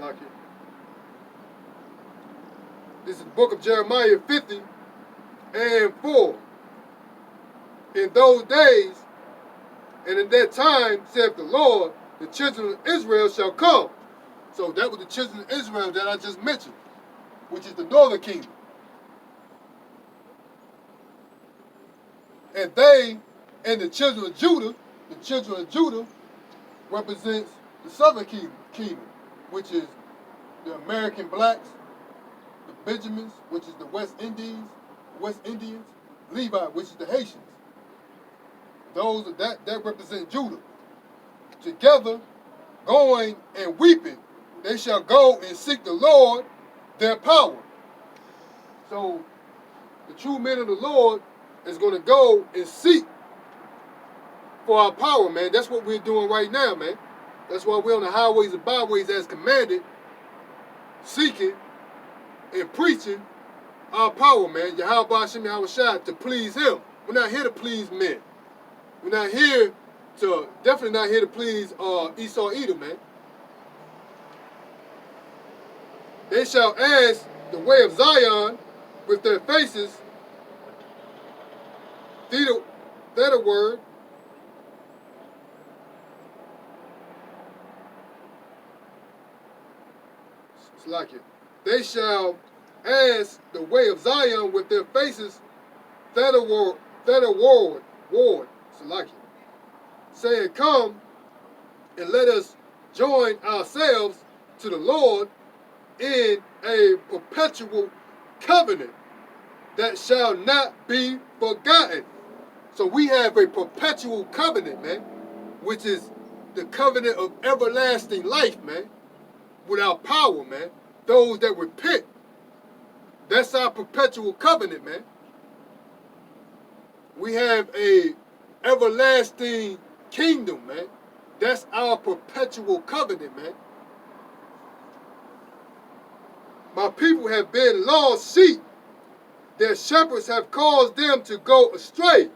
Like it. This is the book of Jeremiah 50 and 4. In those days and in that time, saith the Lord, the children of Israel shall come. So that was the children of Israel that I just mentioned, which is the northern kingdom. And they and the children of Judah represents the southern kingdom, which is the American blacks, the Benjamins, which is the West Indians, Levi, which is the Haitians. Those that represent Judah. Together, going and weeping, they shall go and seek the Lord their power. So the true men of the Lord is going to go and seek for our power, man. That's what we're doing right now, man. That's why we're on the highways and byways as commanded, seeking and preaching our power, man. Yahweh Hashem Yahweh Shai, to please him. We're not here to please men. We're not here to, definitely not here to please Esau Edom, man. They shall ask the way of Zion with their faces, theta word, it's like it. They shall ask the way of Zion with their faces, theta ward, it's like it. Saying, come and let us join ourselves to the Lord in a perpetual covenant that shall not be forgotten. So we have a perpetual covenant, man, which is the covenant of everlasting life, man, with our power, man. Those that repent, that's our perpetual covenant, man. We have a everlasting kingdom, man. That's our perpetual covenant, man. My people have been lost sheep. Their shepherds have caused them to go astray.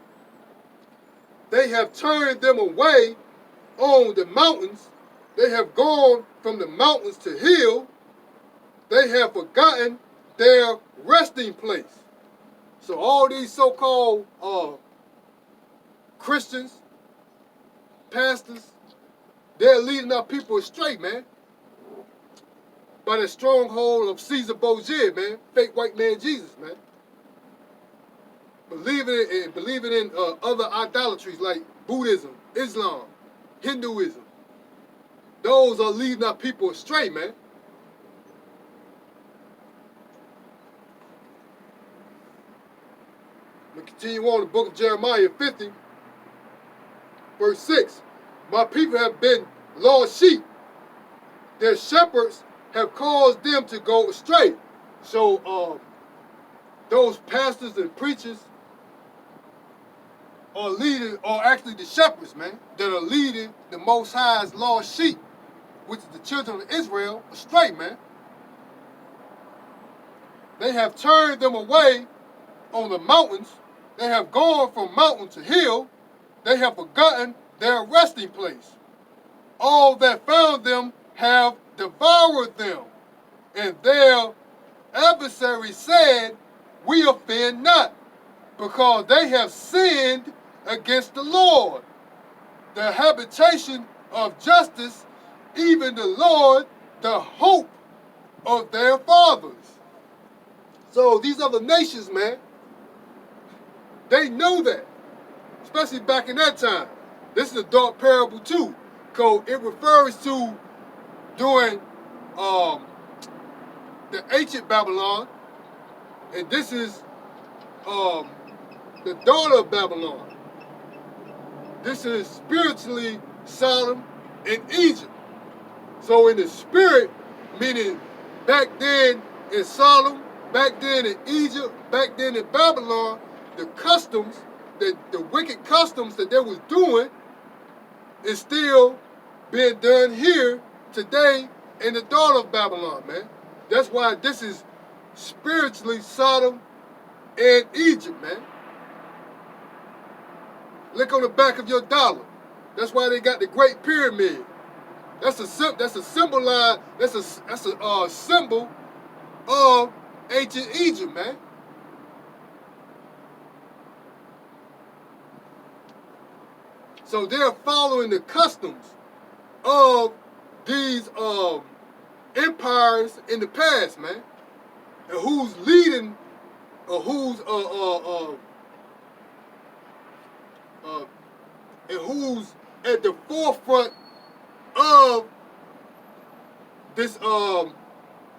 They have turned them away on the mountains. They have gone from the mountains to hill. They have forgotten their resting place. So all these so-called Christians, pastors, they're leading our people astray, man. By the stronghold of Caesar Borgia, man. Fake white man Jesus, man. Believing in other idolatries like Buddhism, Islam, Hinduism. Those are leading our people astray, man. We continue on the book of Jeremiah 50, verse 6. My people have been lost sheep. Their shepherds have caused them to go astray. So those pastors and preachers are actually the shepherds, man, that are leading the Most High's lost sheep, which is the children of Israel, astray, man. They have turned them away on the mountains. They have gone from mountain to hill. They have forgotten their resting place. All that found them have devoured them. And their adversaries said, we offend not, because they have sinned against the Lord, the habitation of justice, even the Lord, the hope of their fathers. So these other nations, man, they know that, especially back in that time. This is a dark parable too, because it refers to during the ancient Babylon, and this is the daughter of Babylon. This is spiritually Sodom and Egypt. So in the spirit, meaning back then in Sodom, back then in Egypt, back then in Babylon, the customs, the wicked customs that they was doing is still being done here today in the daughter of Babylon, man. That's why this is spiritually Sodom and Egypt, man. Look on the back of your dollar. That's why they got the Great Pyramid. That's a symbolize. That's a symbol of ancient Egypt, man. So they're following the customs of these empires in the past, man. And who's leading, or who's uh, and who's at the forefront of this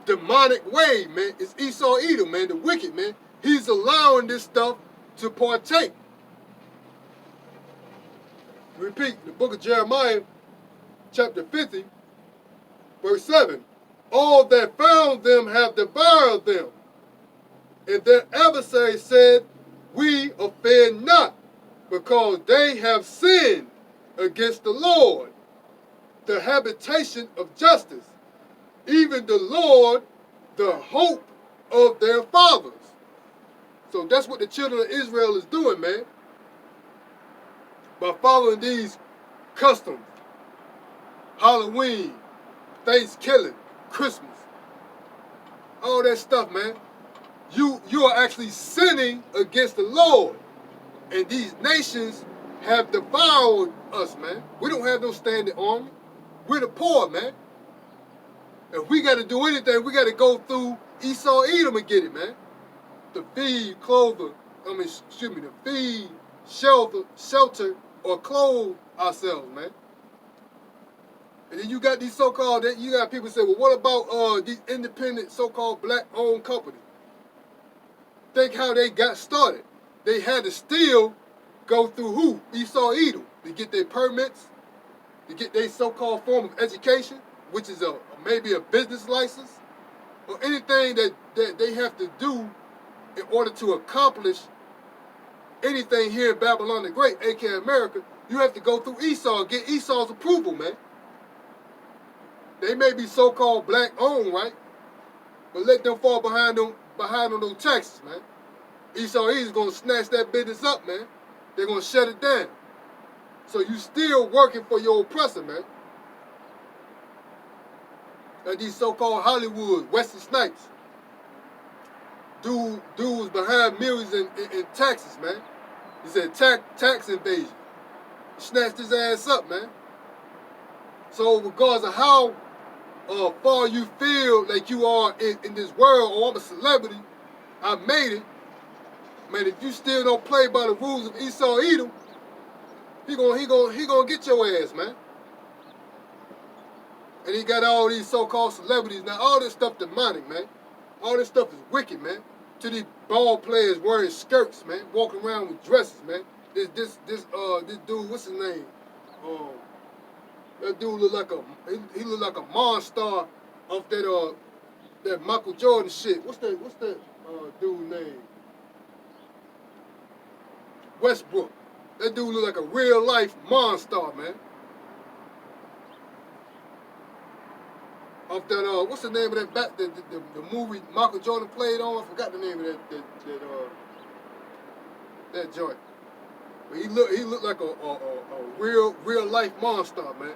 demonic way, man. It's Esau Edom, man, the wicked, man. He's allowing this stuff to partake. Repeat, the book of Jeremiah, chapter 50, verse 7. All that found them have devoured them. And their adversary said, we offend not, because they have sinned against the Lord, the habitation of justice, even the Lord, the hope of their fathers. So that's what the children of Israel is doing, man. By following these customs, Halloween, Thanksgiving, Christmas, all that stuff, man. You are actually sinning against the Lord. And these nations have devoured us, man. We don't have no standing army. We're the poor, man. If we got to do anything, we got to go through Esau Edom and get it, man. To feed, to feed, shelter, or clothe ourselves, man. And then you got these so-called, you got people say, well, what about these independent so-called black-owned companies? Think how they got started. They had to still go through who? Esau Edom, to get their permits, to get their so-called form of education, which is maybe a business license, or anything that they have to do in order to accomplish anything here in Babylon the Great, aka America. You have to go through Esau and get Esau's approval, man. They may be so-called black-owned, right? But let them fall behind on those taxes, man. Esau is gonna snatch that business up, man. They're gonna shut it down. So you still working for your oppressor, man. Like these so-called Hollywood, Wesley Snipes. Dude was behind millions in taxes, man. He said tax invasion. Snatched his ass up, man. So regardless of how far you feel like you are in this world, or I'm a celebrity, I made it, man, if you still don't play by the rules of Esau Edom, he gonna get your ass, man. And he got all these so-called celebrities. Now, all this stuff demonic, man. All this stuff is wicked, man. To these ball players wearing skirts, man, walking around with dresses, man. This dude, what's his name? That dude look like he look like a monster off that Michael Jordan shit. What's that dude name? Westbrook. That dude look like a real life monster, man. Off that what's the name of that the movie Michael Jordan played on? I forgot the name of that joint. But he looked like a real life monster, man.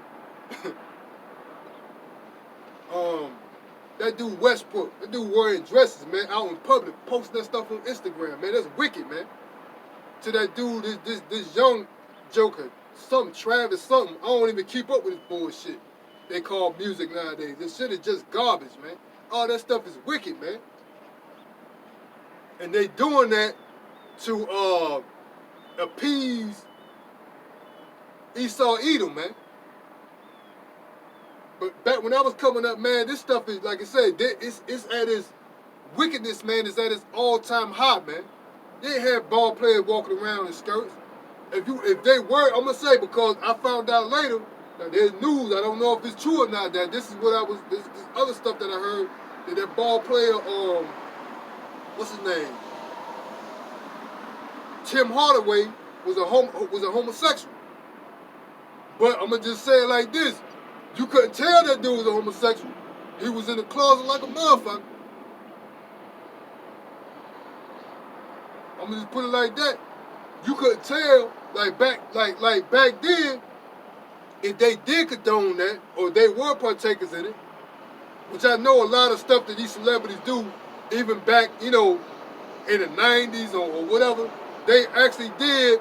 That dude Westbrook, that dude wearing dresses, man, out in public, posting that stuff on Instagram, man. That's wicked, man. To that dude, this young joker, Travis something. I don't even keep up with this bullshit they call music nowadays. This shit is just garbage, man. All that stuff is wicked, man. And they doing that to appease Esau Edom, man. But back when I was coming up, man, this stuff is, like I said, it's at its wickedness, man, is at its all-time high, man. They had ball players walking around in skirts. If they were, I'm gonna say, because I found out later, now there's news, I don't know if it's true or not, that this is what this other stuff that I heard, that ball player, what's his name? Tim Hardaway was a homosexual. But I'm gonna just say it like this. You couldn't tell that dude was a homosexual. He was in the closet like a motherfucker. I'm gonna just put it like that. You couldn't tell, like back then, if they did condone that, or they were partakers in it, which I know a lot of stuff that these celebrities do, even back, in the 90s or whatever, they actually did,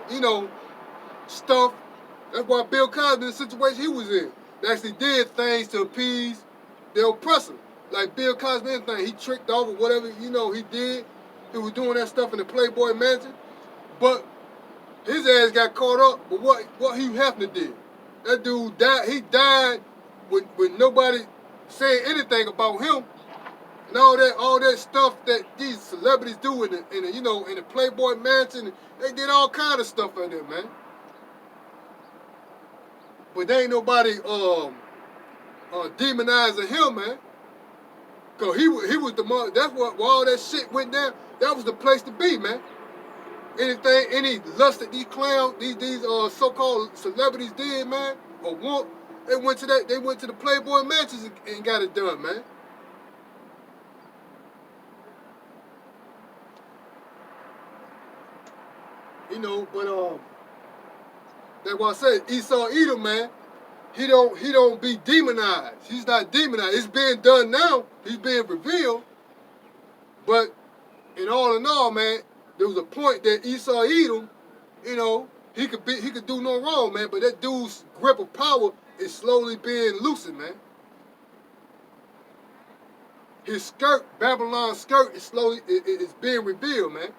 stuff. That's why Bill Cosby, the situation he was in, they actually did things to appease the oppressor. Like Bill Cosby, anything, he tricked off or whatever, he did. He was doing that stuff in the Playboy Mansion. But his ass got caught up with what Hugh Hefner did. That dude died. He died with nobody saying anything about him. And all that stuff that these celebrities do in the Playboy Mansion, they did all kind of stuff out there, man. But there ain't nobody demonizing him, man. Cause he was the mother. That's what where all that shit went down. That was the place to be, man. Any lust that these clowns, these so-called celebrities did, man, or want, they went to the Playboy Mansions and got it done, man. But that's why I said Esau Edom, man. He don't be demonized. He's not demonized. It's being done now. He's being revealed. But in all, man, there was a point that Esau Edom, he could do no wrong, man. But that dude's grip of power is slowly being loosened, man. His skirt, Babylon's skirt, is slowly it's being revealed, man.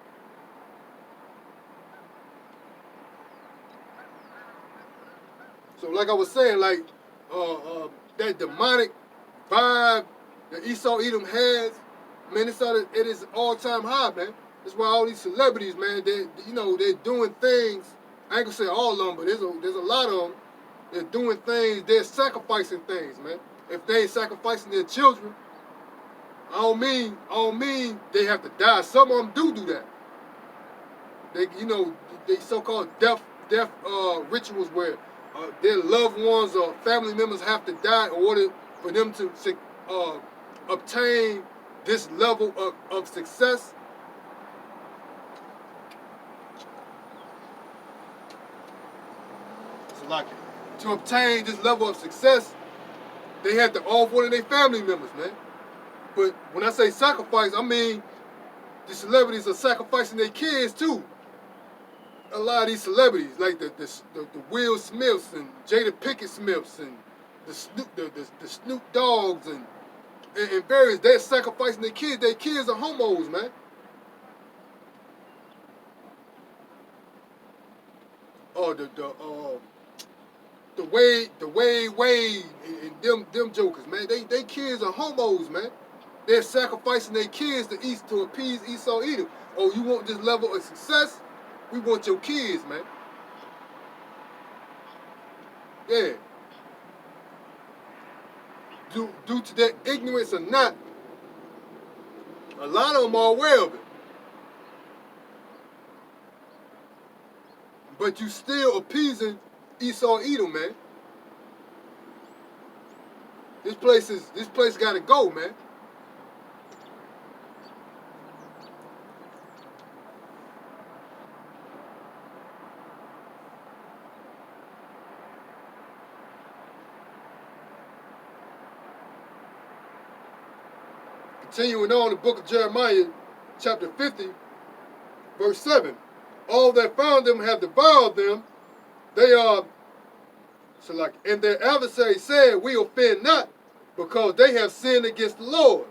So like I was saying, like that demonic vibe that Esau Edom has, man, it's at its all-time high, man. That's why all these celebrities, man, they're doing things. I ain't gonna say all of them, but there's a lot of them. They're doing things. They're sacrificing things, man. If they ain't sacrificing their children, I don't mean they have to die. Some of them do that. They so-called death rituals where their loved ones or family members have to die in order for them to obtain this level of success. So like to obtain this level of success, they had to off one of their family members, man. But when I say sacrifice, I mean the celebrities are sacrificing their kids too. A lot of these celebrities, like the Will Smiths and Jada Pinkett Smiths and the Snoop Dogs and various, they're sacrificing their kids. Their kids are homos, man. Oh, the Wade and them jokers, man. They kids are homos, man. They're sacrificing their kids to appease Esau Edom. Oh, you want this level of success? We want your kids, man. Yeah. Due to that ignorance or not, a lot of them are aware of it. But you still appeasing Esau Edom, man. This place gotta go, man. Continuing on, the book of Jeremiah, chapter 50, verse 7. All that found them have devoured them. They are, and their adversary said, we offend not, because they have sinned against the Lord,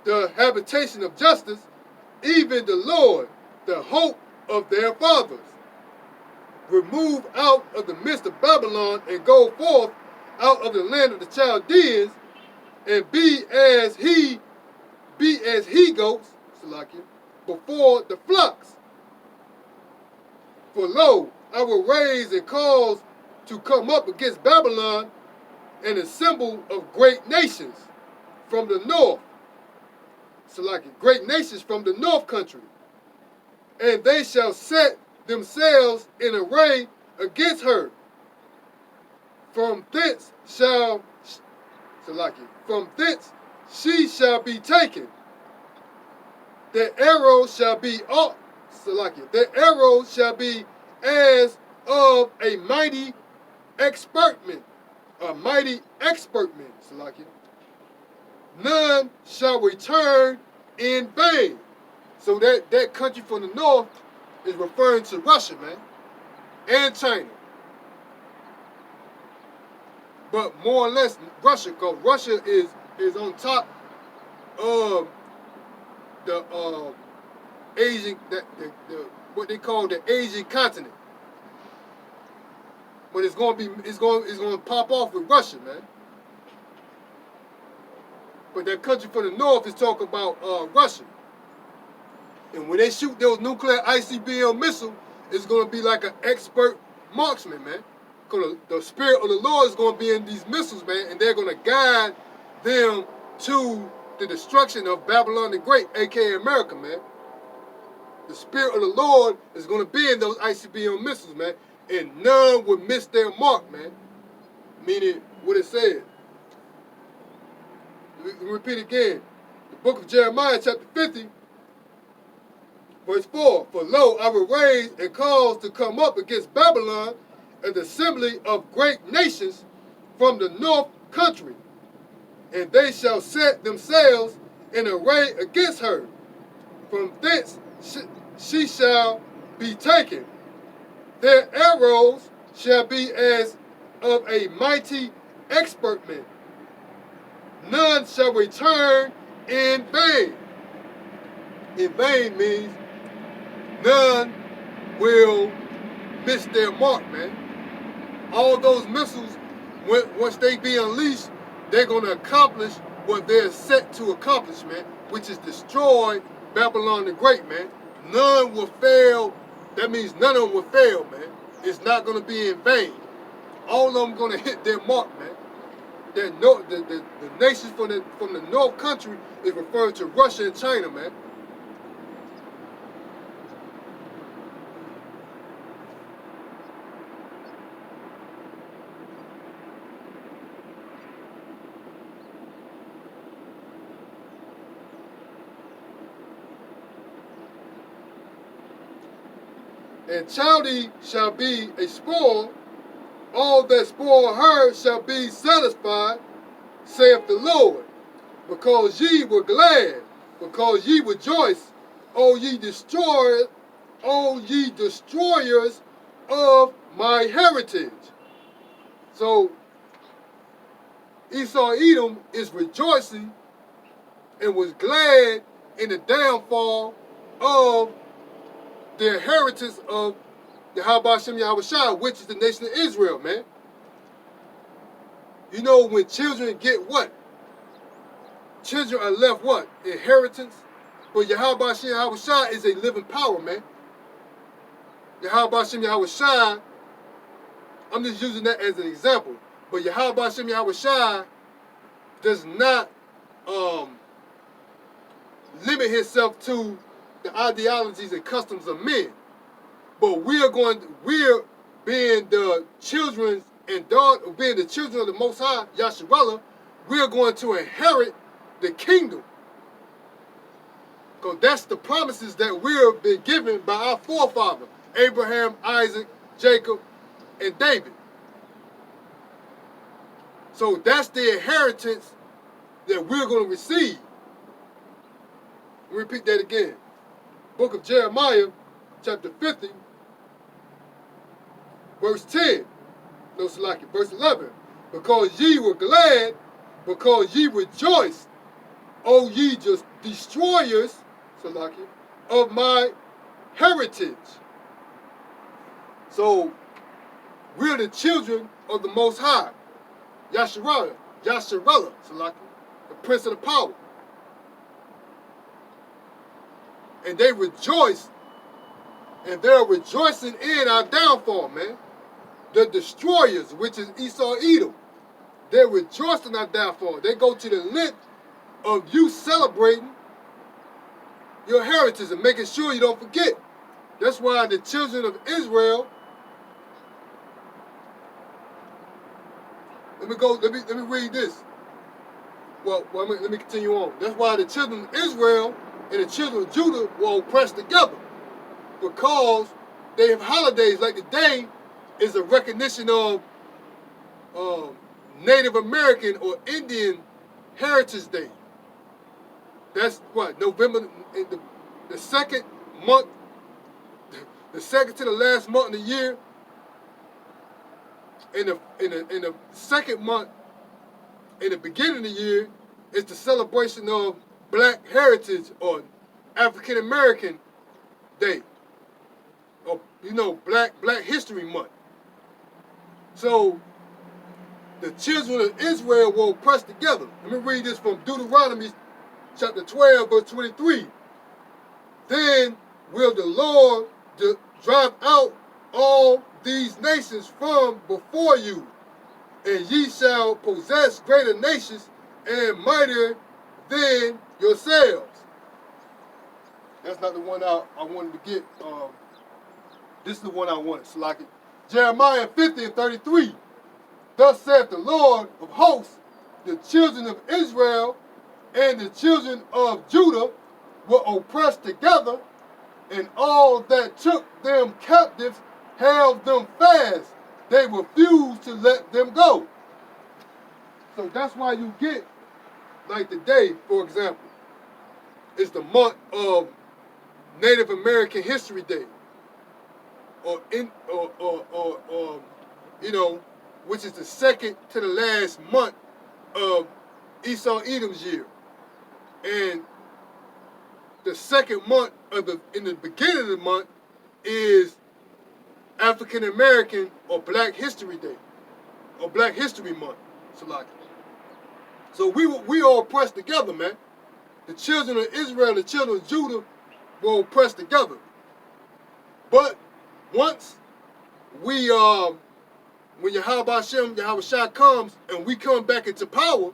the habitation of justice, even the Lord, the hope of their fathers. Remove out of the midst of Babylon and go forth out of the land of the Chaldeans, and be as he goats, before the flocks. For lo, I will raise and cause to come up against Babylon an assembly of great nations from the north. Great nations from the north country. And they shall set themselves in array against her. From thence she shall be taken. Their arrows shall be their arrows shall be as of a mighty expertment, a mighty expertment, Salakia. None shall return in vain. So that country from the north is referring to Russia, man, and China. But more or less Russia, because Russia is on top of the Asian, the what they call the Asian continent. But it's going to pop off with Russia, man. But that country from the north is talking about Russia. And when they shoot those nuclear ICBM missiles, it's going to be like an expert marksman, man. Because the spirit of the Lord is going to be in these missiles, man, and they're going to guide them to the destruction of Babylon the Great, aka America, man. The spirit of the Lord is going to be in those ICBM missiles, man, and none will miss their mark, man. Meaning what it says. Let me repeat again. The book of Jeremiah, chapter 50, verse 4. For lo, I will raise and cause to come up against Babylon an assembly of great nations from the north country, and they shall set themselves in array against her. From thence she shall be taken. Their arrows shall be as of a mighty expertman. None shall return in vain. In vain means none will miss their mark, man. All those missiles, once they be unleashed, they're going to accomplish what they're set to accomplish, man, which is destroy Babylon the Great, man. None will fail. That means none of them will fail, man. It's not going to be in vain. All of them going to hit their mark, man. The nations from the north country is referring to Russia and China, man. And Chaldee shall be a spoil, all that spoil her shall be satisfied, saith the Lord. Because ye were glad, because ye rejoice, O ye destroyers of my heritage. So Esau Edom is rejoicing and was glad in the downfall of the inheritance of the Habashem Yahushua, which is the nation of Israel, man. You know, when children get what? Children are left what? Inheritance. But Yahabashem Yahushua is a living power, man. Yahabashem Yahushua, I'm just using that as an example. But Yahabashem Yahushua does not limit himself to the ideologies and customs of men. But we're being the children and being the children of the Most High, Yasharallah, we're going to inherit the kingdom. Because that's the promises that we've been given by our forefather, Abraham, Isaac, Jacob, and David. So that's the inheritance that we're going to receive. Let me repeat that again. Book of Jeremiah, chapter 50, verse 10. No, Salaki, verse 11. Because ye were glad, because ye rejoiced, O ye just destroyers, Salaki, of my heritage. So, we're the children of the Most High, Yasharallah, Salaki, the Prince of the Power. And they rejoice, and they're rejoicing in our downfall, man. The destroyers, which is Esau Edom, they're rejoicing in our downfall. They go to the length of you celebrating your heritage and making sure you don't forget. That's why the children of Israel, let me read this. Let me continue on. That's why the children of Israel and the children of Judah were oppressed together, because they have holidays. Like today is a recognition of Native American or Indian Heritage Day. That's what, November, the second month, the second to the last month of the year. In the second month, in the beginning of the year, is the celebration of Black Heritage or African American Day, or Black History Month. So the children of Israel were oppressed together. Let me read this from Deuteronomy chapter 12, verse 23. Then will the Lord drive out all these nations from before you, and ye shall possess greater nations and mightier than yourselves. That's not the one I wanted to get. This is the one I wanted. So like it. Jeremiah 50 and 33. Thus saith the Lord of hosts, the children of Israel and the children of Judah were oppressed together, and all that took them captives held them fast. They refused to let them go. So that's why you get, like today, for example, is the month of Native American History Day, or which is the second to the last month of Esau Edom's year, and the second month in the beginning of the month is African American or Black History Day, or Black History Month. So we all pressed together, man. The children of Israel and the children of Judah were all pressed together. But once we when Yahweh Shai comes and we come back into power,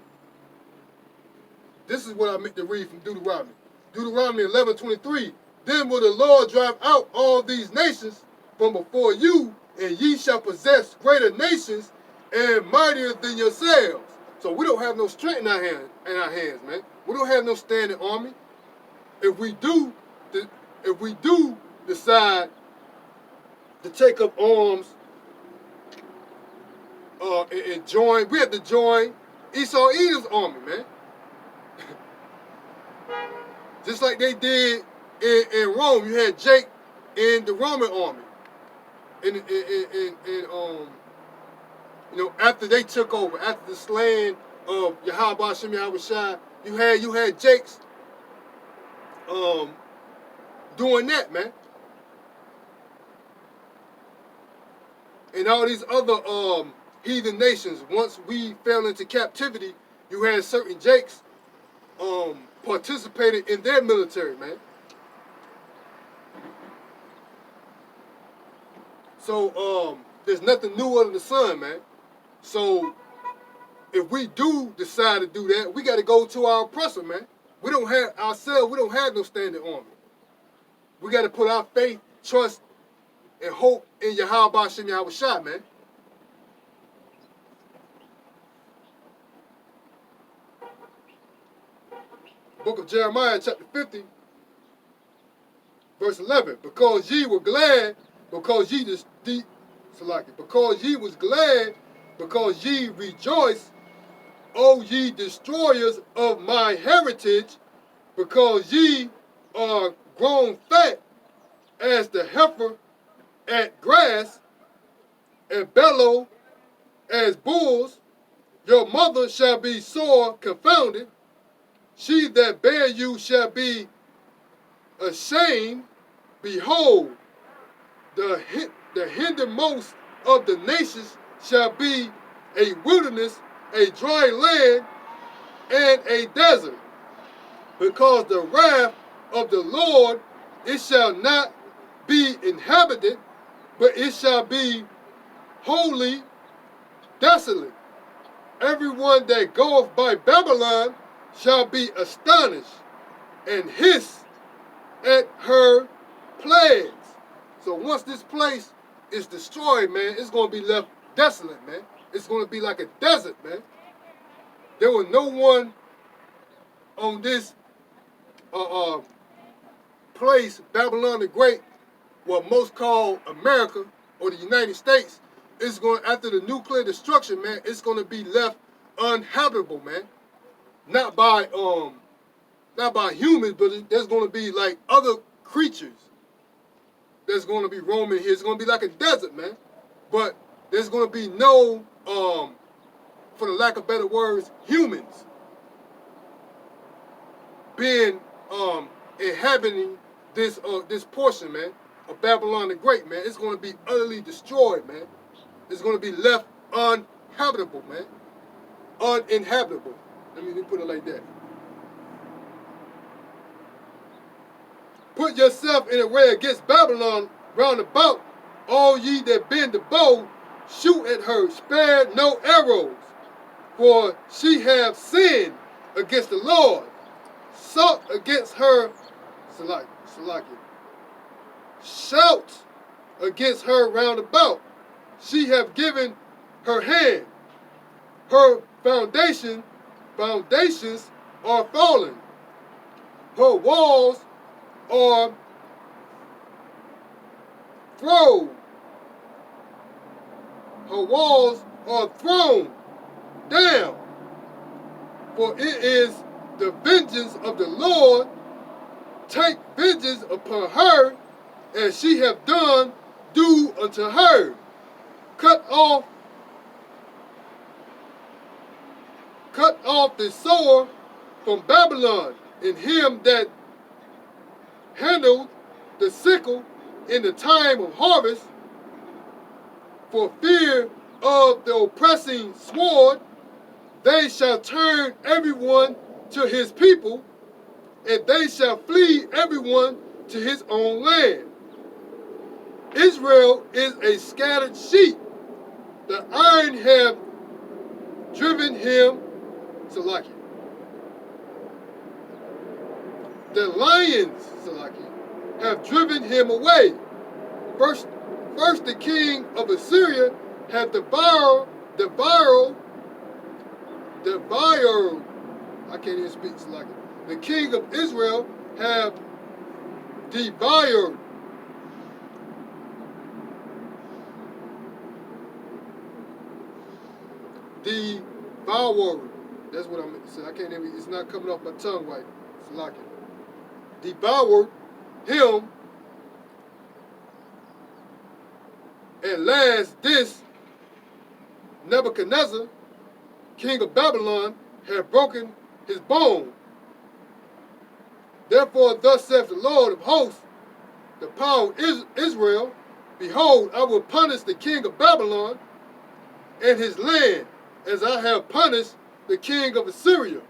this is what I meant to read from Deuteronomy. Deuteronomy 11:23. Then will the Lord drive out all these nations from before you, and ye shall possess greater nations and mightier than yourselves. So we don't have no strength in our hands, man. We don't have no standing army. If we do decide to take up arms and join, we have to join Esau Edom's army, man. Just like they did in Rome. You had Jake in the Roman army. After they took over, after the slaying of Yahweh Shai, you had Jake's doing that, man. And all these other heathen nations, once we fell into captivity, you had certain Jakes participated in their military, man. So there's nothing new under the sun, man. So if we do decide to do that, we got to go to our oppressor, man. We don't have no standing army. We got to put our faith, trust, and hope in Yahweh Shai, man. Book of Jeremiah, chapter 50, verse 11. Because ye were glad, because ye was glad, because ye rejoiced, O ye destroyers of my heritage, because ye are grown fat as the heifer at grass, and bellow as bulls, your mother shall be sore confounded. She that bare you shall be ashamed. Behold, the hindermost of the nations shall be a wilderness, a dry land, and a desert. Because the wrath of the Lord, it shall not be inhabited, but it shall be wholly desolate. Everyone that goeth by Babylon shall be astonished and hiss at her plagues. So once this place is destroyed, man, it's going to be left desolate, man. It's going to be like a desert, man. There was no one on this place, Babylon the Great, what most call America or the United States. it's going, after the nuclear destruction, man, it's going to be left uninhabitable, man. Not by humans, but there's going to be like other creatures that's going to be roaming here. It's going to be like a desert, man. But there's going to be no, for the lack of better words, humans being inhabiting this portion, man, of Babylon the Great, man. It's going to be utterly destroyed, man. It's going to be left uninhabitable, man. Uninhabitable. Let me put it like that. Put yourself in array against Babylon round about, all ye that bend the bow, shoot at her, spare no arrows, for she hath sinned against the Lord, sought against her, Salakia, shout against her round about, she hath given her hand, her foundations are fallen, her walls are thrown. Her walls are thrown down. For it is the vengeance of the Lord. Take vengeance upon her, as she hath done, do unto her. Cut off the sword from Babylon, and him that handled the sickle in the time of harvest, for fear of the oppressing sword. They shall turn everyone to his people, and they shall flee everyone to his own land. Israel is a scattered sheep. The iron have driven him, Salakia. The lions, Salakia, have driven him away. First the king of Assyria have devoured, I can't even speak, Salakia. The king of Israel have devoured That's what I'm saying. I can't even, it's not coming off my tongue right. Salakia. Devoured him. At last, this Nebuchadnezzar, king of Babylon, had broken his bone. Therefore, thus saith the Lord of hosts, the power of Israel, behold, I will punish the king of Babylon and his land, as I have punished the king of Assyria.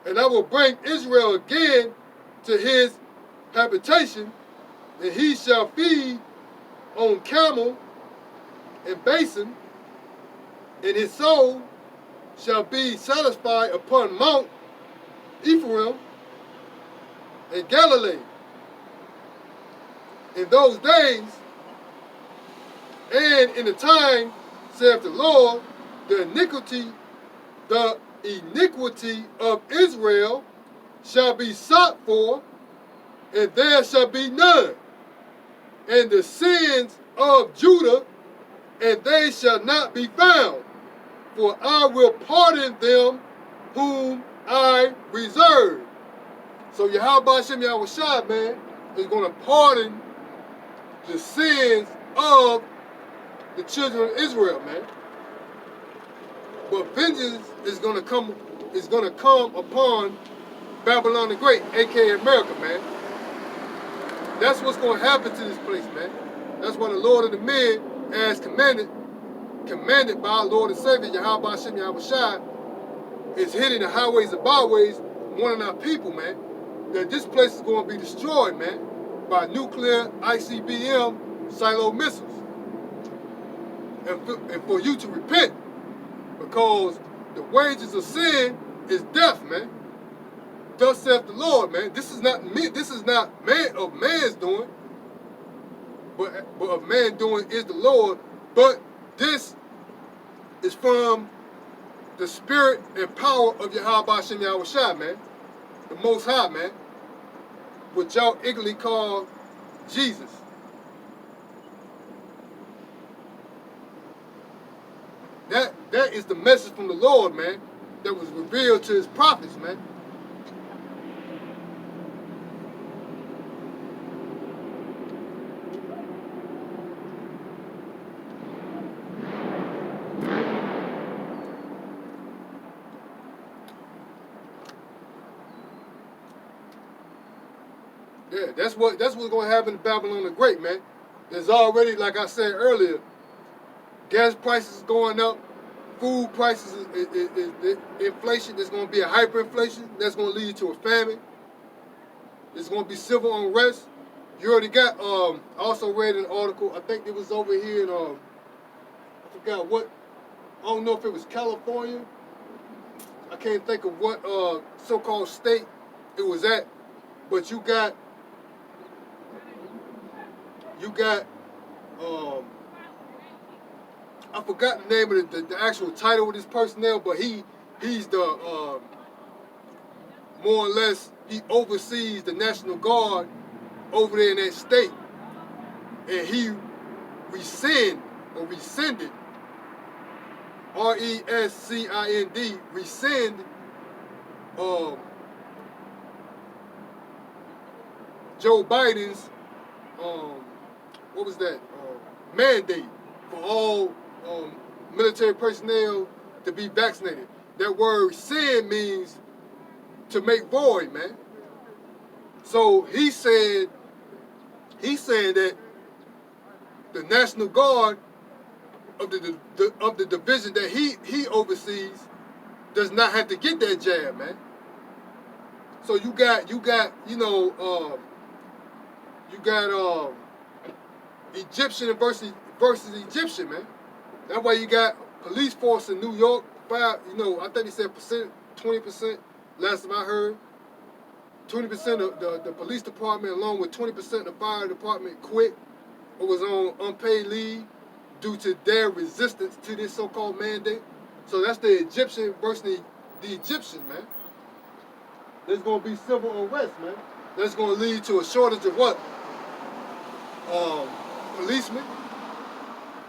And I will bring Israel again to his habitation, and he shall feed on camel and basin, and his soul shall be satisfied upon Mount Ephraim and Galilee. In those days, and in the time, saith the Lord, the iniquity of Israel shall be sought for, and there shall be none. And the sins of Judah, and they shall not be found. For I will pardon them whom I reserve. So Yahweh Hashem Yahushua, man, is going to pardon the sins of the children of Israel, man. But vengeance is going to come upon Babylon the Great, aka America, man. That's what's going to happen to this place, man. That's why the Lord of the men, as commanded by our Lord and Savior, Yahweh Hashem Yahushua, is hitting the highways and byways, warning our people, man, that this place is going to be destroyed, man, by nuclear ICBM silo missiles. And for you to repent, because the wages of sin is death, man. Thus saith the Lord, man. This is not me. This is not of man's doing, but of man doing is the Lord. But this is from the spirit and power of Yahweh Hashem Yahushua, man, the Most High, man, which y'all ignorantly call Jesus. That is the message from the Lord, man, that was revealed to his prophets, man. Yeah, that's what's going to happen to Babylon the Great, man. There's already, like I said earlier, gas prices going up, food prices, inflation. There's going to be a hyperinflation. That's going to lead to a famine. There's going to be civil unrest. You already got. I also read an article. I think it was over here in. I forgot what. I don't know if it was California. I can't think of what so-called state it was at. But you got. I forgot the name of the actual title of this personnel, but he's the more or less he oversees the National Guard over there in that state, and he rescinded rescind Joe Biden's what was that mandate for all military personnel to be vaccinated. That word "sin" means to make void, man. So he's saying that the National Guard of the division that he oversees does not have to get that jab, man. So you got Egyptian versus Egyptian, man. That's why you got police force in New York. I think they said 20%. Last time I heard, 20% of the police department, along with 20% of the fire department, quit or was on unpaid leave due to their resistance to this so-called mandate. So that's the Egyptian versus the Egyptians, man. There's going to be civil unrest, man. That's going to lead to a shortage of what? Policemen.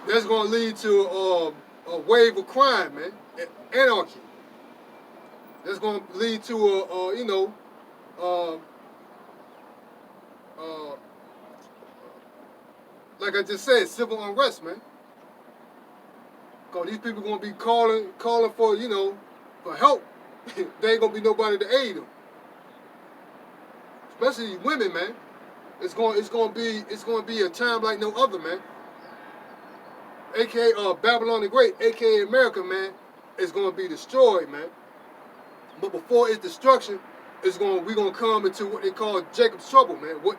That's going to lead to a wave of crime, man. Anarchy. That's going to lead to like I just said, civil unrest, man. Cause these people going to be calling for for help. There ain't going to be nobody to aid them. Especially women, man. It's going to be a time like no other, man. AKA Babylon the Great, AKA America, man, is going to be destroyed, man. But before its destruction, we're going to come into what they call Jacob's trouble, man.